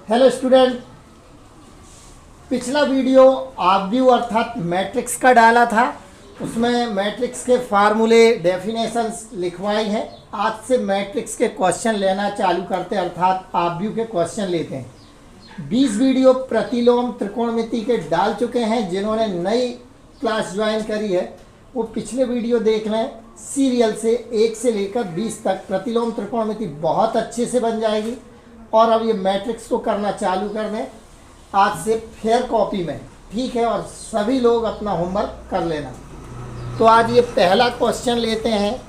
Hello student, पिछला video ऑब्व्यू अर्थात matrix का डाला था। उसमें मैट्रिक्स के फार्मूले डेफिनेशंस लिखवाई हैं। आज से मैट्रिक्स के क्वेश्चन लेना चालू करते हैं, अर्थात ऑब्व्यू के क्वेश्चन लेते हैं। 20 वीडियो प्रतिलोम त्रिकोणमिति के डाल चुके हैं। जिन्होंने नई क्लास ज्वाइन करी है वो पिछले वीडियो देख लें। सीरियल से 1 से लेकर 20 तक प्रतिलोम त्रिकोणमिति बहुत अच्छे से बन जाएगी। और अब ये मैट्रिक्स को करना चालू कर दें आज से फेयर कॉपी में, ठीक है। और सभी लोग अपना होमवर्क कर लेना। तो आज ये पहला क्वेश्चन लेते हैं।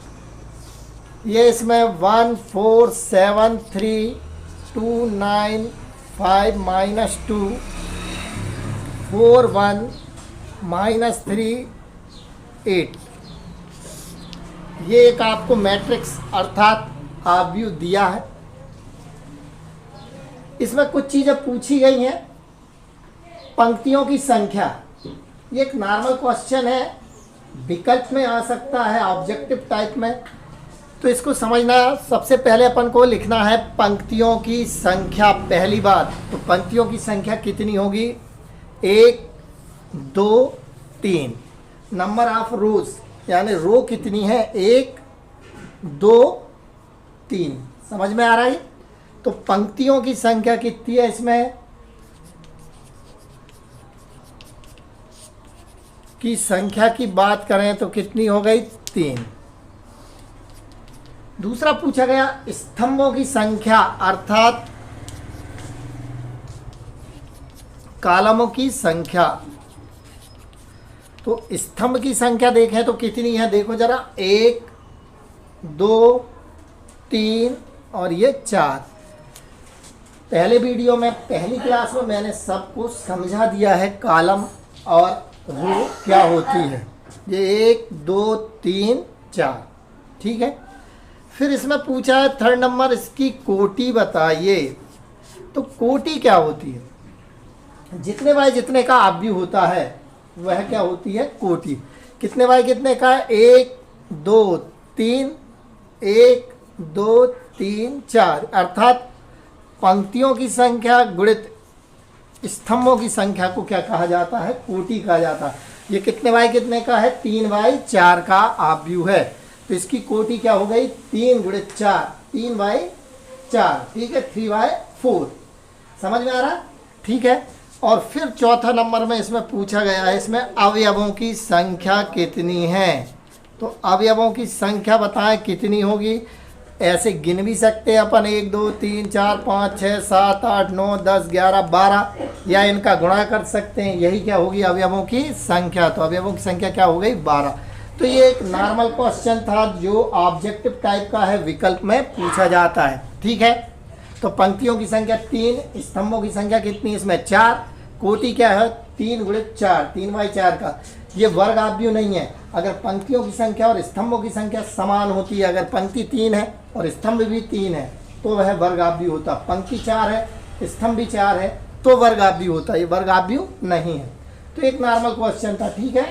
ये इसमें 1 4 7 3 2 9 5 -2 4 1 -3 8 ये एक आपको मैट्रिक्स अर्थात ऑब्व्यू दिया है। इसमें कुछ चीज़ें पूछी गई हैं। पंक्तियों की संख्या, ये एक नॉर्मल क्वेश्चन है, विकल्प में आ सकता है, ऑब्जेक्टिव टाइप में। तो इसको समझना, सबसे पहले अपन को लिखना है पंक्तियों की संख्या। पहली बात तो पंक्तियों की संख्या कितनी होगी? 1 2 3। नंबर ऑफ रोज यानी रो कितनी है? 1 2 3। समझ में आ रहा है? तो पंक्तियों की संख्या कितनी है इसमें? की संख्या की बात करें तो कितनी हो गई? 3। दूसरा पूछा गया स्तंभों की संख्या अर्थात कॉलमों की संख्या। तो स्तंभ की संख्या देखें तो कितनी है? देखो जरा, 1 2 3 और ये 4। पहले वीडियो में, पहली क्लास में मैंने सबको समझा दिया है कॉलम और रो क्या होती है। ये 1 2 3 4, ठीक है। फिर इसमें पूछा है थर्ड नंबर, इसकी कोटि बताइए। तो कोटि क्या होती है? जितने बाय जितने का ऑब्व्यू होता है वह क्या होती है? कोटि। कितने बाय कितने का है? 1 2 3 1 2 3 4 अर्थात पंक्तियों की संख्या गुणित स्तंभों की संख्या को क्या कहा जाता है? कोटि कहा जाता है। ये कितने बाय कितने का है? 3/4 का ऑब्व्यू है। तो इसकी कोटि क्या हो गई? 3 × 4 3/4, ठीक है। 3/4। समझ में आ रहा? ठीक है। और फिर चौथा नंबर में इसमें पूछा गया है, इसमें अवयवों की संख्या कितनी है? तो अवयवों की संख्या बताएं कितनी होगी। ऐसे गिन भी सकते हैं अपन, 1 2 3 4 5 6 7 8 9 10 11 12, या इनका गुणा कर सकते हैं। यही क्या होगी? अवयवों की संख्या। तो अवयवों की संख्या क्या हो गई? 12। तो ये एक नॉर्मल क्वेश्चन था जो ऑब्जेक्टिव टाइप का है, विकल्प में पूछा जाता है, ठीक है। तो पंक्तियों की संख्या 3, स्तंभों की संख्या कितनी? इसमें 4। कोटि क्या है? 3 × 4 3/4 का। ये वर्ग ऑब्व्यू नहीं है। अगर पंक्तियों की संख्या और स्तंभों की संख्या समान होती है, अगर पंक्ति 3 है और स्तंभ भी 3 है तो वह वर्ग ऑब्व्यू होता। पंक्ति 4 है, स्तंभ भी 4 है तो वर्ग ऑब्व्यू होता। ये वर्ग ऑब्व्यू नहीं है। तो एक नॉर्मल क्वेश्चन था, ठीक है।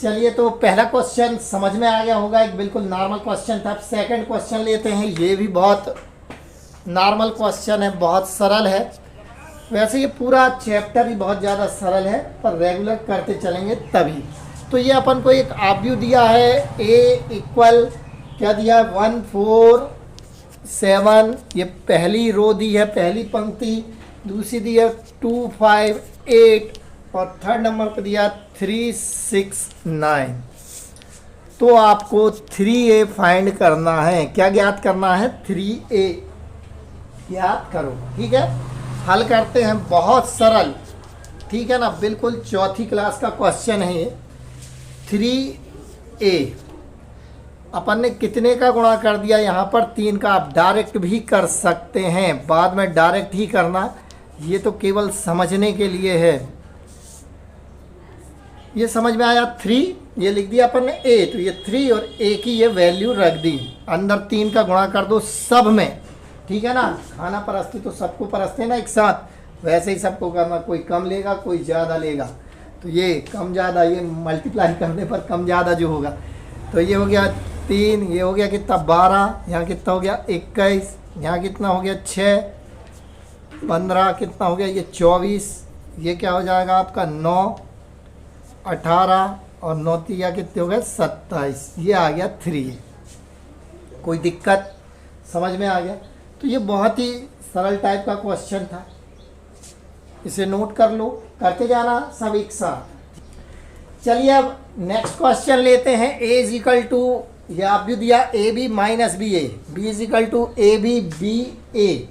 चलिए, तो पहला क्वेश्चन समझ में आ गया होगा, एक बिल्कुल नॉर्मल क्वेश्चन था। सेकंड क्वेश्चन लेते हैं। ये भी बहुत नॉर्मल क्वेश्चन है, बहुत सरल है। वैसे ये पूरा चैप्टर ही बहुत ज़्यादा सरल है, पर रेगुलर करते चलेंगे तभी। तो ये अपन को एक ऑब्व्यू दिया है, A = क्या दिया? 1 4 7। ये पहली रो दी है, पहली पंक्ति। दूसरी दी है 2 5 8 और थर्ड नंबर पर दिया 3 6 9। तो आपको 3A फाइंड करना है। क्या ज्ञात करना है? 3A ज्ञात करो, ठीक है। हल करते हैं, बहुत सरल, ठीक है ना। बिल्कुल चौथी क्लास का क्वेश्चन है ये। 3A अपन ने कितने का गुणा कर दिया? यहाँ पर 3 का। आप डायरेक्ट भी कर सकते हैं, बाद में डायरेक्ट ही करना। ये तो केवल समझने के लिए है। ये समझ में आया? 3 ये लिख दिया अपन ने A, तो ये 3 और A की ये वैल्यू रख दी। अंदर 3 का गुणा कर दो सब में, ठीक है ना। खाना परस्ती तो सबको परसते ना एक साथ, वैसे ही सबको करना। कोई कम लेगा, कोई ज़्यादा लेगा। तो ये कम ज़्यादा, ये मल्टीप्लाई करने पर कम ज़्यादा जो होगा। तो ये हो गया 3, ये हो गया कितना? 12, यहाँ कितना हो गया? 21, यहाँ कितना हो गया? 6, 15 कितना हो गया ये 24, ये क्या हो जाएगा आपका 9, 18 और 9 तिया कितने हो गए 27, ये आ गया 3। कोई दिक्कत समझ में आ गया? तो ये बहुत ही सरल टाइप का क्वेश्चन था, इसे नोट कर लो, करते जाना सब एक साथ। चलिए अब नेक्स्ट क्वेश्चन लेते हैं। a इज इक्वल टू, या आप भी दिया A B minus B A, B is equal to A B B A,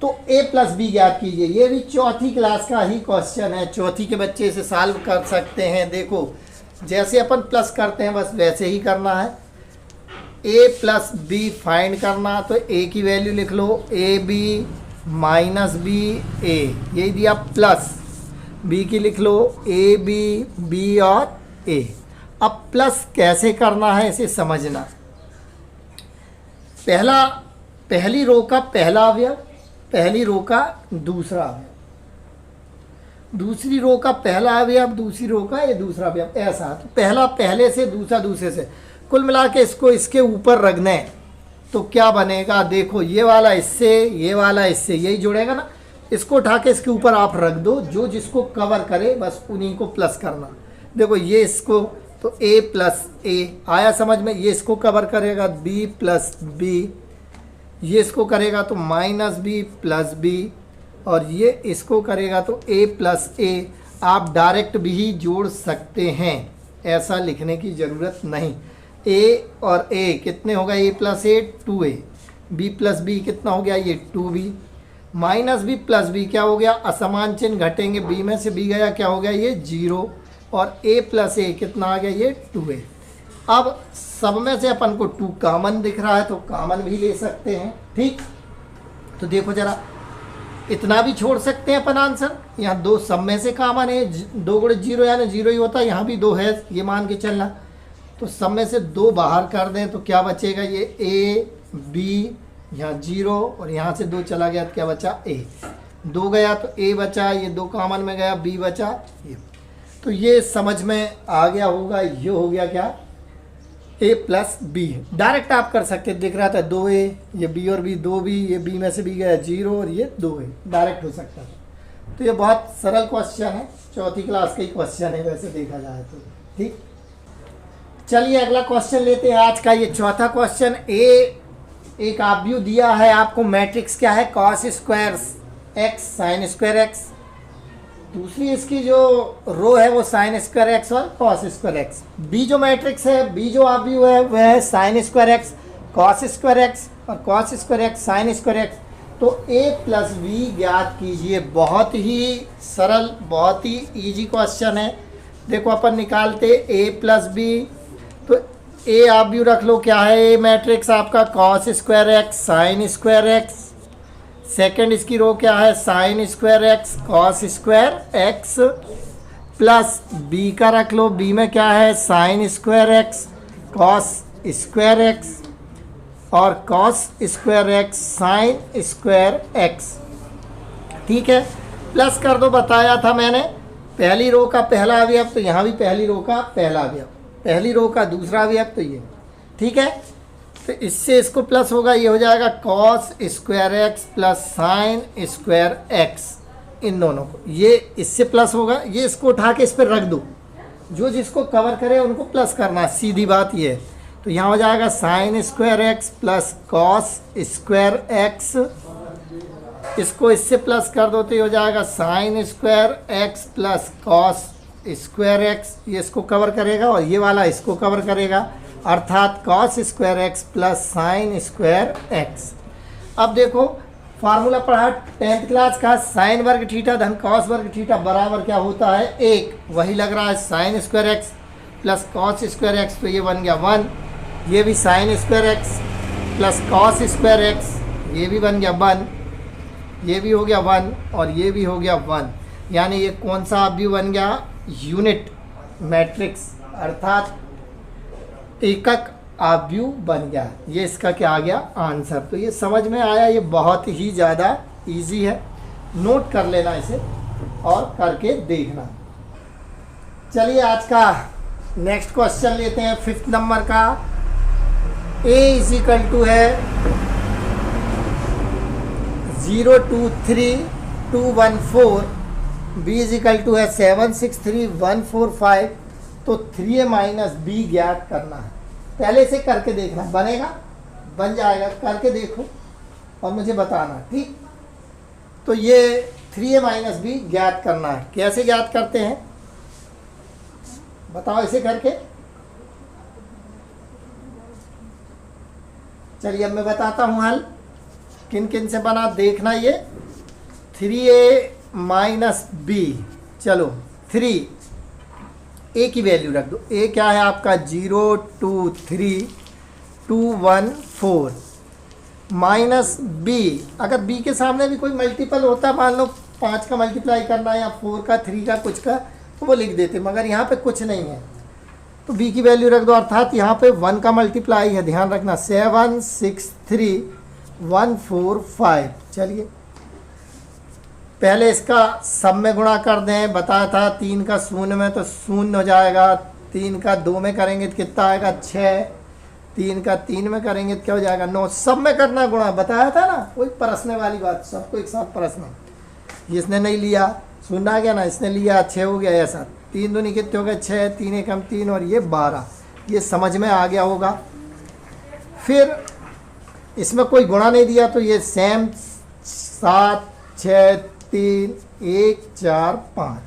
तो a प्लस बी ज्ञात कीजिए। ये भी चौथी क्लास का ही क्वेश्चन है, चौथी के बच्चे इसे सॉल्व कर सकते हैं। देखो जैसे अपन प्लस करते हैं बस वैसे ही करना है। a प्लस बी फाइंड करना, तो a की वैल्यू लिख लो ए बी माइनस बी ए, यही दिया, प्लस b की लिख लो ए बी बी और a। अब प्लस कैसे करना है इसे समझना। पहली रो का पहला अवयव, पहली रो का दूसरा अवयव, दूसरी रो का पहला अवयव, दूसरी रो का ये दूसरा अवयव, ऐसा। तो पहला पहले से, दूसरा दूसरे से, कुल मिला के इसको इसके ऊपर रखना है। तो क्या बनेगा, देखो ये वाला इससे, ये वाला इससे, यही जुड़ेगा ना। इसको उठा के इसके ऊपर आप रख दो, जो जिसको कवर करे बस उन्हीं को प्लस करना। देखो ये इसको, तो a प्लस ए आया समझ में, ये इसको कवर करेगा b प्लस बी, ये इसको करेगा तो माइनस बी प्लस बी, और ये इसको करेगा तो a प्लस ए। आप डायरेक्ट भी जोड़ सकते हैं, ऐसा लिखने की ज़रूरत नहीं। a और a कितने हो गए, a plus a 2a, b plus b कितना हो गया ये 2b, minus B plus B क्या हो गया, असमान चिन्ह घटेंगे, b में से b गया क्या हो गया ये 0, और a प्लस ए कितना आ गया ये 2a। अब सब में से अपन को 2 कॉमन दिख रहा है तो कॉमन भी ले सकते हैं, ठीक। तो देखो जरा, इतना भी छोड़ सकते हैं अपन आंसर। यहाँ 2 सब में से कॉमन है, 2 गुणे 0 यानी 0 ही होता है, यहाँ भी 2 है ये मान के चलना। तो सब में से 2 बाहर कर दें तो क्या बचेगा, ये a b, यहाँ 0 और यहाँ से 2 चला गया तो क्या बचा a, 2 गया तो a बचा, ये 2 कॉमन में गया b बचा ये। तो ये समझ में आ गया होगा, ये हो गया क्या a प्लस बी। डायरेक्ट आप कर सकते, दिख रहा था 2a, ये b और b 2b, ये b में से b गया 0 और ये 2a, डायरेक्ट हो सकता है। तो ये बहुत सरल क्वेश्चन है, चौथी क्लास का ही क्वेश्चन है वैसे देखा जाए तो, ठीक। चलिए अगला क्वेश्चन लेते हैं आज का, ये चौथा क्वेश्चन। एक आव्यूह दिया है आपको, मैट्रिक्स क्या है, cos square x sine square x, दूसरी इसकी जो रो है वो साइन स्क्वायर एक्स और कॉस स्क्वायर एक्स। बी जो मैट्रिक्स है, बी जो आव्यूह है वह है sine square x cos square x और cos square x sine square x. तो a प्लस बी ज्ञात कीजिए। बहुत ही सरल, बहुत ही इजी क्वेश्चन है। देखो अपन निकालते a प्लस बी, तो a आव्यूह रख लो क्या है, a मैट्रिक्स आपका cos square x sine square x, second इसकी रो क्या है sine square x cos square x, plus B का रख लो, बी में क्या है sine square x cos square x और cos square x sine square x, ठीक है। प्लस कर दो, बताया था मैंने, पहली रो का पहला अवयव तो यहाँ भी पहली रो का पहला अवयव, पहली रो का दूसरा अवयव तो ये, ठीक है। तो इससे इसको प्लस होगा, ये हो जाएगा cos square x plus sine square x, इन दोनों को, ये इससे प्लस होगा, ये इसको उठा के इस पर रख दो, जो जिसको कवर करे उनको प्लस करना, सीधी बात ये है। तो यहाँ हो जाएगा sign square x plus cos square x, इसको इससे प्लस कर दो तो ये हो जाएगा sign square x plus cos square x, ये इसको कवर करेगा और ये वाला इसको कवर करेगा, अर्थात cos square x plus sine square x. अब देखो फार्मूला पढ़ा 10th क्लास का, साइन वर्ग थीटा धन कॉस वर्ग थीटा बराबर क्या होता है 1, वही लग रहा है sine square x plus cos square x, तो ये बन गया 1, ये भी sign square x plus cos square x, ये भी बन गया 1, ये भी हो गया 1 और ये भी हो गया 1, यानी ये कौन सा आव्यूह बन गया, यूनिट मैट्रिक्स, अर्थात एकक आव्यूह बन गया। ये इसका क्या आ गया आंसर। तो ये समझ में आया, ये बहुत ही ज़्यादा इजी है, नोट कर लेना इसे और करके देखना। चलिए आज का नेक्स्ट क्वेश्चन लेते हैं 5th नंबर का। a इज इक्वल टू है 023,214, b इज इक्वल टू है 763,145। तो 3a माइनस बी ज्ञात करना है। पहले से करके देखना, बनेगा, बन जाएगा, करके देखो और मुझे बताना, ठीक। तो ये 3a माइनस बी ज्ञात करना है। कैसे ज्ञात करते हैं बताओ इसे करके। चलिए अब मैं बताता हूँ हल किन किन से बना, देखना। ये 3a माइनस बी, चलो 3 ए की वैल्यू रख दो। ए क्या है आपका 023,214 माइनस बी। अगर बी के सामने भी कोई मल्टीपल होता, मान लो 5 का मल्टीप्लाई करना है या 4 का, 3 का, कुछ का, तो वो लिख देते, मगर यहाँ पे कुछ नहीं है तो बी की वैल्यू रख दो। अर्थात यहाँ पे 1 का मल्टीप्लाई है, ध्यान रखना, 763,145। चलिए पहले इसका सब में गुणा कर दें, बताया था 3 का शून्य में तो शून्य हो जाएगा, 3 का 2 में करेंगे तो कितना आएगा 6, 3 का 3 में करेंगे तो क्या हो जाएगा 9। सब में करना गुणा, बताया था ना, कोई परसने वाली बात, सबको एक साथ परसना। इसने नहीं लिया, शून्य आ गया ना, इसने लिया 6 हो गया, ऐसा 3 दूनी कितने हो गए 6, 3 एकम 3 और ये 12। ये समझ में आ गया होगा। फिर इसमें कोई गुणा नहीं दिया तो ये सेम 7, 6, 3, 1, 4, 5।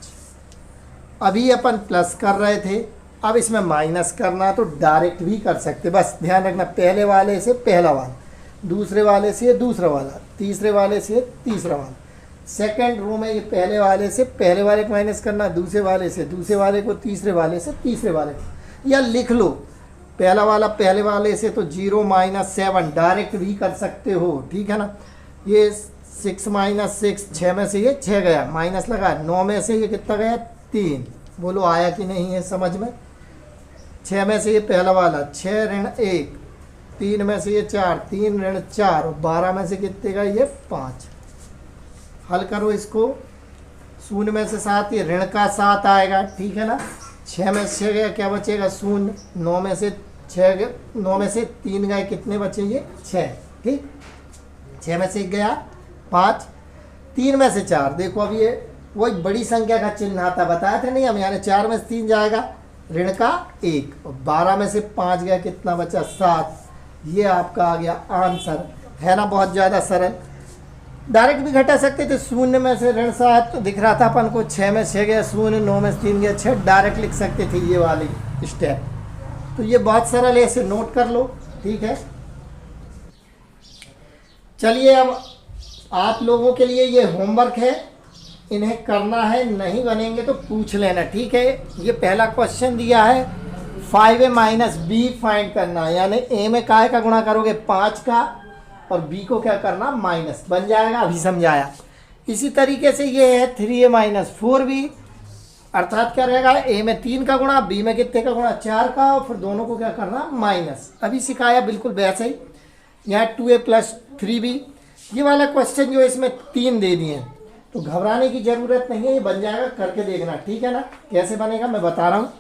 अभी अपन प्लस कर रहे थे, अब इसमें माइनस करना तो डायरेक्ट भी कर सकते। बस ध्यान रखना, पहले वाले से पहला वाला, दूसरे वाले से दूसरा वाला, तीसरे वाले से तीसरा वाला। सेकंड रो में ये पहले वाले से पहले वाले को माइनस करना, दूसरे वाले से दूसरे वाले को, तीसरे वाले से तीसरे वाले को। या लिख लो पहला वाला पहले वाले से तो 0 - 7 डायरेक्ट भी कर सकते हो, ठीक है ना। ये 6 - 6, 6 में से ये 6 गया, माइनस लगा, 9 में से ये कितना गया 3। बोलो आया कि नहीं है समझ में। 6 में से ये पहला वाला 6 ऋण 1, 3 में से ये 4, 3 ऋण 4 और 12 में से कितने का ये 5। हल करो इसको, शून्य में से 7, ये ऋण का 7 आएगा, ठीक है ना। 6 में से 6 गया, क्या बचेगा शून्य। 9 में से 6 गए, 9 में से 3 गए, कितने बचे ये 6, ठीक। 6 में से 1 गया 5, 3 में से 4, देखो अब ये वही बड़ी संख्या का चिन्ह आता, बताया था नहीं हम, यानी 4 में से 3 जाएगा, ऋण का 1, और 12 में से 5 गया, कितना बचा 7। ये आपका आ गया आंसर, है ना। बहुत ज़्यादा सरल, डायरेक्ट भी घटा सकते थे। शून्य में से ऋण 7 तो दिख रहा था अपन को, 6 में 6 गया शून्य, 9 में से 3 गया 6, डायरेक्ट लिख सकते थे ये वाली स्टेप। तो ये बहुत सरल है, इसे नोट कर लो, ठीक है। चलिए अब आप लोगों के लिए ये होमवर्क है, इन्हें करना है, नहीं बनेंगे तो पूछ लेना, ठीक है। ये पहला क्वेश्चन दिया है 5a माइनस बी फाइंड करना, यानी a में काय का गुणा करोगे 5 का और b को क्या करना माइनस, बन जाएगा, अभी समझाया। इसी तरीके से ये है 3a माइनस 4b, अर्थात क्या रहेगा a में 3 का गुणा, b में कितने का गुणा 4 का, और फिर दोनों को क्या करना माइनस, अभी सिखाया बिल्कुल वैसे ही। यहाँ 2a प्लस 3b, ये वाला क्वेश्चन जो इसमें 3 दे दिए, तो घबराने की ज़रूरत नहीं है, ये बन जाएगा, करके देखना, ठीक है ना। कैसे बनेगा मैं बता रहा हूँ।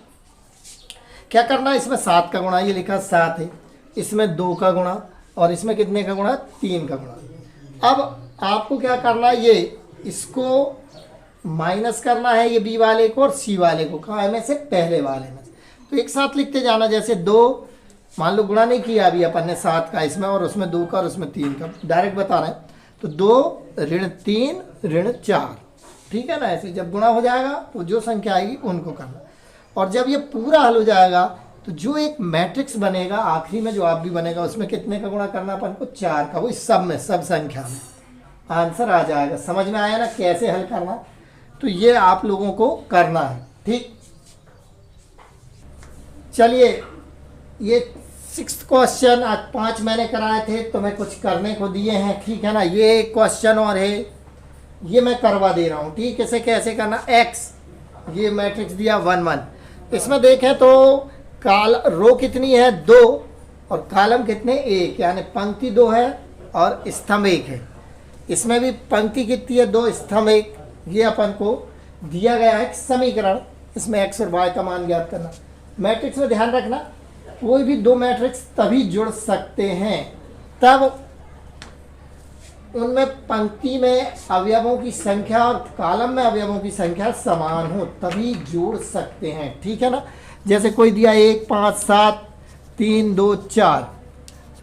क्या करना है, इसमें 7 का गुणा, ये लिखा 7 है, इसमें 2 का गुणा और इसमें कितने का गुणा 3 का गुणा। अब आपको क्या करना है, ये इसको माइनस करना है, ये बी वाले को और सी वाले को, कहाँ में से पहले वाले में। तो एक साथ लिखते जाना, जैसे 2 मान लो गुणा नहीं किया अभी अपन ने 7 का इसमें और उसमें 2 का और उसमें 3 का, डायरेक्ट बता रहे हैं। तो 2 ऋण 3 ऋण 4, ठीक है ना। ऐसे जब गुणा हो जाएगा तो जो संख्या आएगी उनको करना, और जब ये पूरा हल हो जाएगा तो जो एक मैट्रिक्स बनेगा आखिरी में, जो आप भी बनेगा, उसमें कितने का गुणा करना अपन को 4 का, वो इस सब में, सब संख्या में आंसर आ जाएगा। समझ में आया ना कैसे हल करना। तो ये आप लोगों को करना है, ठीक। चलिए ये 6th क्वेश्चन, आज 5 मैंने कराए थे तो मैं कुछ करने को दिए हैं, ठीक है ना। ये क्वेश्चन और है, ये मैं करवा दे रहा हूँ, ठीक। इसे कैसे करना, x, ये मैट्रिक्स दिया 1 1, इसमें देखें तो रो कितनी है 2 और कॉलम कितने 1, यानी पंक्ति 2 है और स्तंभ 1 है। इसमें भी पंक्ति कितनी है 2, स्तंभ 1। ये अपन को दिया गया है समीकरण, इसमें x और y का मान ज्ञात करना। मैट्रिक्स में ध्यान रखना, कोई भी 2 मैट्रिक्स तभी जुड़ सकते हैं, तब उनमें पंक्ति में अवयवों की संख्या और कॉलम में अवयवों की संख्या समान हो तभी जोड़ सकते हैं, ठीक है ना। जैसे कोई दिया 1 5 7 3 2 4,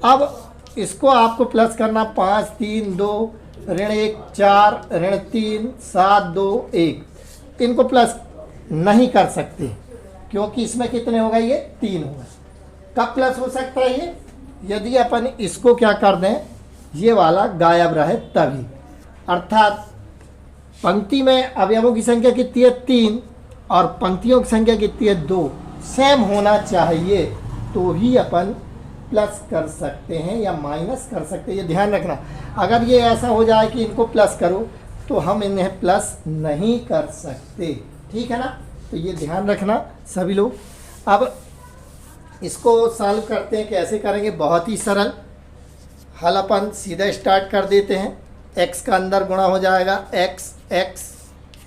अब इसको आपको प्लस करना 5 3 2 ऋण 1 4 ऋण 3 7 2 1, इनको प्लस नहीं कर सकते क्योंकि इसमें कितने होगा, ये 3 होगा। कब प्लस हो सकता है ये, यदि अपन इसको क्या कर दें, ये वाला गायब रहे तभी, अर्थात पंक्ति में अवयवों की संख्या कितनी है 3 और पंक्तियों की संख्या कितनी है 2, सेम होना चाहिए तो ही अपन प्लस कर सकते हैं या माइनस कर सकते हैं, ये ध्यान रखना। अगर ये ऐसा हो जाए कि इनको प्लस करो तो हम इन्हें प्लस नहीं कर सकते, ठीक है ना। तो ये ध्यान रखना सभी लोग। अब इसको सॉल्व करते हैं, कैसे करेंगे, बहुत ही सरल। हल अपन सीधा स्टार्ट कर देते हैं। x का अंदर गुणा हो जाएगा x,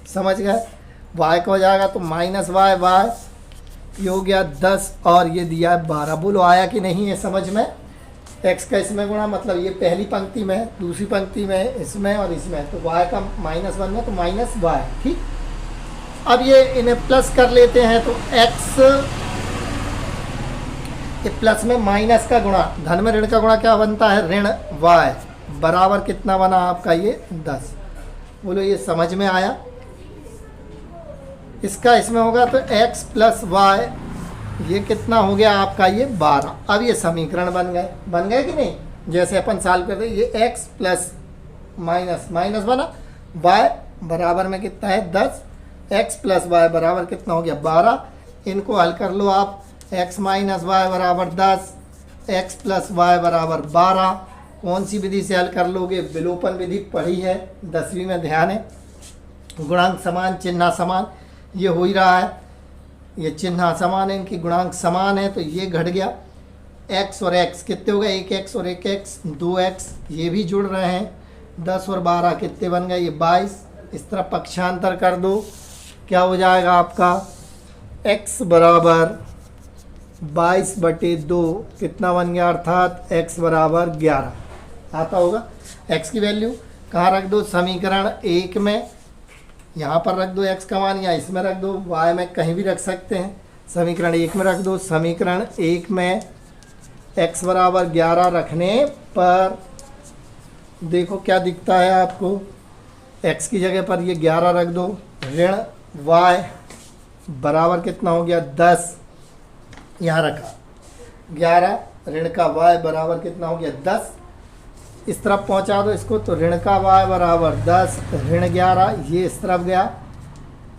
समझ गए, y का हो जाएगा तो माइनस वाई, ये हो गया 10 और ये दिया है 12। बोलो आया कि नहीं है समझ में। x का इसमें गुणा मतलब ये पहली पंक्ति में, दूसरी पंक्ति में, इसमें और इसमें, तो y का -1 में तो माइनस y, ठीक। अब ये इन्हें प्लस कर लेते हैं तो x ये प्लस में माइनस का गुणा, धन में ऋण का गुणा क्या बनता है, ऋण y बराबर कितना बना आपका ये 10। बोलो ये समझ में आया। इसका इसमें होगा तो x प्लस वाई, ये कितना हो गया आपका ये 12। अब ये समीकरण बन गए कि नहीं, जैसे अपन सॉल्व करते ये x प्लस माइनस बना, y बराबर में कितना है 10, x प्लस वाई बराबर कितना हो गया 12। इनको हल कर लो आप, x माइनस वाई बराबर 10, x प्लस वाई बराबर 12। कौन सी विधि से हल कर लोगे, विलोपन विधि पढ़ी है 10वीं में, ध्यान है। गुणांक समान चिन्ह समान, ये हो ही रहा है, ये चिन्ह समान है, इनकी गुणांक समान है तो ये घट गया। x और x कितने हो गए, 1x और 1x 2x, ये भी जुड़ रहे हैं। 10 और 12 कितने बन गए, ये 22। इस तरह पक्षांतर कर दो, क्या हो जाएगा आपका x बराबर 22/2 कितना बन गया, अर्थात x बराबर 11 आता होगा। x की वैल्यू कहाँ रख दो, समीकरण 1 में, यहाँ पर रख दो x का मान, या इसमें रख दो, y में कहीं भी रख सकते हैं। समीकरण 1 में रख दो। समीकरण 1 में x बराबर 11 रखने पर देखो क्या दिखता है आपको, x की जगह पर ये 11 रख दो, ऋण y बराबर कितना हो गया 10, यहाँ रखा 11, ऋण का y बराबर कितना हो गया 10। इस तरफ पहुंचा दो इसको, तो ऋण का y बराबर 10 ऋण 11, ये इस तरफ गया,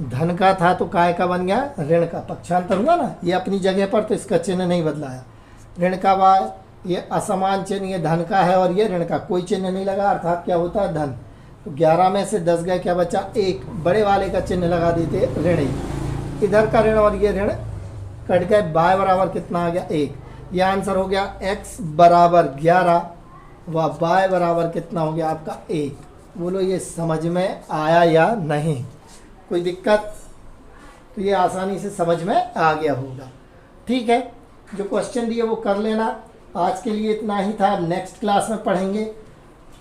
धन का था तो काय का बन गया, ऋण का, पक्षांतर हुआ ना, ये अपनी जगह पर, तो इसका चिन्ह नहीं बदलाया। ऋण का y, ये असमान चिन्ह, ये धन का है और ये ऋण का, कोई चिन्ह नहीं लगा, अर्थात क्या होता है धन। तो 11 में से 10 गए, क्या बचा 1, बड़े वाले का चिन्ह लगा देते ऋण ही, इधर का ऋण और ये ऋण कट गए, y बराबर कितना आ गया 1। यह आंसर हो गया x बराबर 11 व y बराबर कितना हो गया आपका 1। बोलो ये समझ में आया या नहीं, कोई दिक्कत, तो ये आसानी से समझ में आ गया होगा, ठीक है। जो क्वेश्चन दिए वो कर लेना। आज के लिए इतना ही था, नेक्स्ट क्लास में पढ़ेंगे।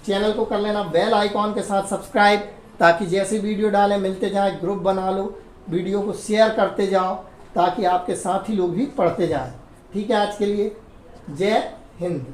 चैनल को कर लेना बेल आइकॉन के साथ सब्सक्राइब, ताकि जैसे वीडियो डालें मिलते जाए। ग्रुप बना लो, वीडियो को शेयर करते जाओ ताकि आपके साथी लोग भी पढ़ते जाएं। ठीक है, आज के लिए जय हिंद।